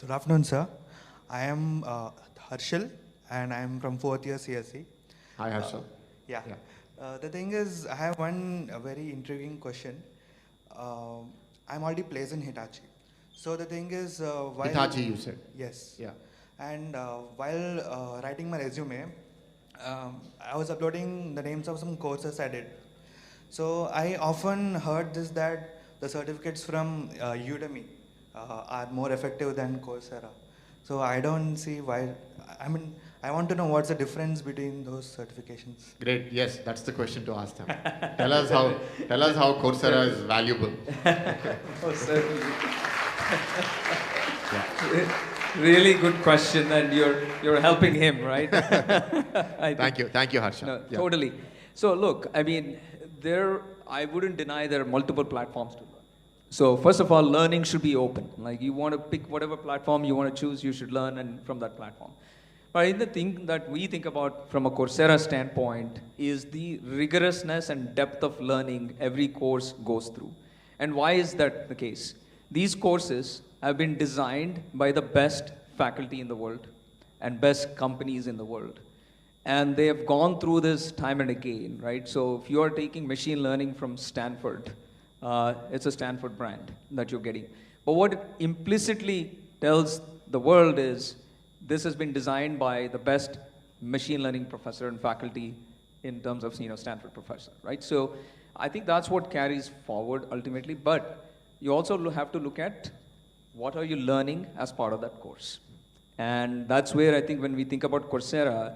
Good afternoon, sir. I am Harshal, and I am from fourth year CSE. Hi, Harshal. Yeah. The thing is, I have one very intriguing question. I'm already placed in Hitachi. So the thing is, while Hitachi, you said? yes, Yeah. and while writing my resume, I was uploading the names of some courses I did. So I often heard this that the certificates from Udemy are more effective than Coursera. So I don't see why. I mean, I want to know what's the difference between those certifications. Great. Yes, that's the question to ask them. Tell us how Coursera is valuable. Oh, certainly. Yeah. Really good question, and you're helping him, right? Thank you, Harsha. No, Yeah. totally. So look, I mean, I wouldn't deny there are multiple platforms to learn. So first of all, learning should be open. Like you want to pick whatever platform you want to choose, you should learn and from that platform. But in the thing that we think about from a Coursera standpoint is the rigorousness and depth of learning every course goes through. And why is that the case? These courses have been designed by the best faculty in the world and best companies in the world. And they have gone through this time and again, right? So if you are taking machine learning from Stanford, it's a Stanford brand that you're getting. But what it implicitly tells the world is this has been designed by the best machine learning professor and faculty in terms of Stanford professor, right? So I think that's what carries forward ultimately. But you also have to look at what are you learning as part of that course. And that's where I think when we think about Coursera,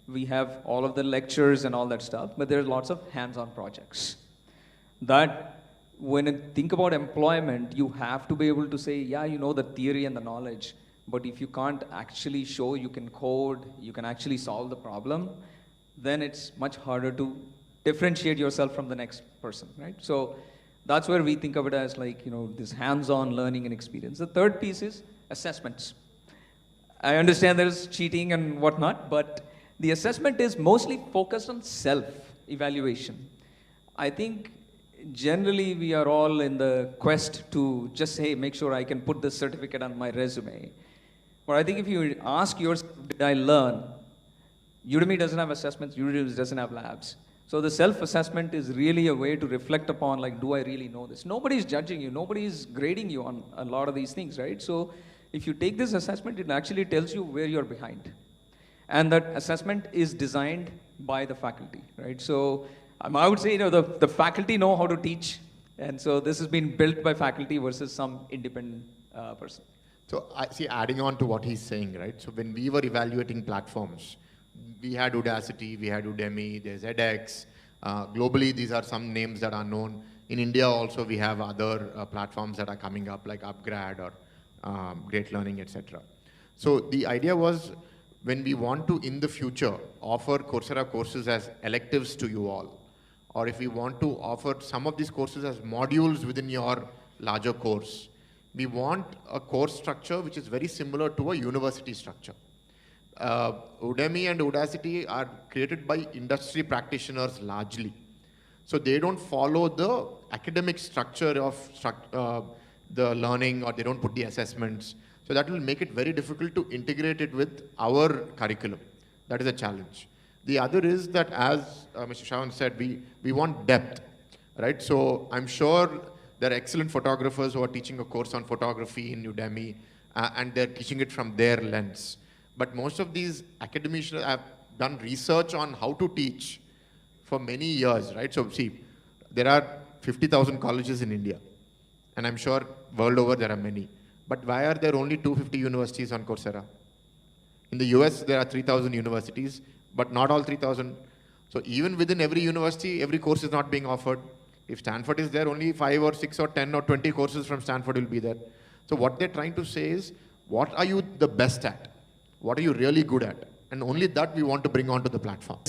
we have all of the lectures and all that stuff, but there's lots of hands-on projects. That when you think about employment, you have to be able to say, yeah, you know the theory and the knowledge, but if you can't actually show you can code, you can actually solve the problem, then it's much harder to differentiate yourself from the next person, right? So that's where we think of it as like, this hands-on learning and experience. The third piece is assessments. I understand there's cheating and whatnot, but the assessment is mostly focused on self-evaluation. I think generally we are all in the quest to just, hey, make sure I can put this certificate on my resume. But I think if you ask yourself, did I learn? Udemy doesn't have assessments, Udemy doesn't have labs. So the self-assessment is really a way to reflect upon, like, do I really know this? Nobody's judging you, nobody's grading you on a lot of these things, right? So if you take this assessment, it actually tells you where you're behind. And that assessment is designed by the faculty, right? So I would say, the faculty know how to teach. And so this has been built by faculty versus some independent person. So I see, adding on to what he's saying, right? So when we were evaluating platforms, we had Udacity, we had Udemy, there's edX. Globally, these are some names that are known. In India also, we have other platforms that are coming up like Upgrad or Great Learning, etc. So the idea was, when we want to, in the future, offer Coursera courses as electives to you all, or if we want to offer some of these courses as modules within your larger course, we want a course structure which is very similar to a university structure. Udemy and Udacity are created by industry practitioners largely. So they don't follow the academic structure of the learning, or they don't put the assessments. So that will make it very difficult to integrate it with our curriculum. That is a challenge. The other is that, as Mr. Shravan said, we want depth, right? So I'm sure there are excellent photographers who are teaching a course on photography in Udemy, and they're teaching it from their lens. But most of these academicians have done research on how to teach for many years, right? So see, there are 50,000 colleges in India, and I'm sure world over there are many. But why are there only 250 universities on Coursera? In the US, there are 3,000 universities, but not all 3,000. So even within every university, every course is not being offered. If Stanford is there, only 5 or 6 or 10 or 20 courses from Stanford will be there. So what they're trying to say is, what are you the best at? What are you really good at? And only that we want to bring onto the platform.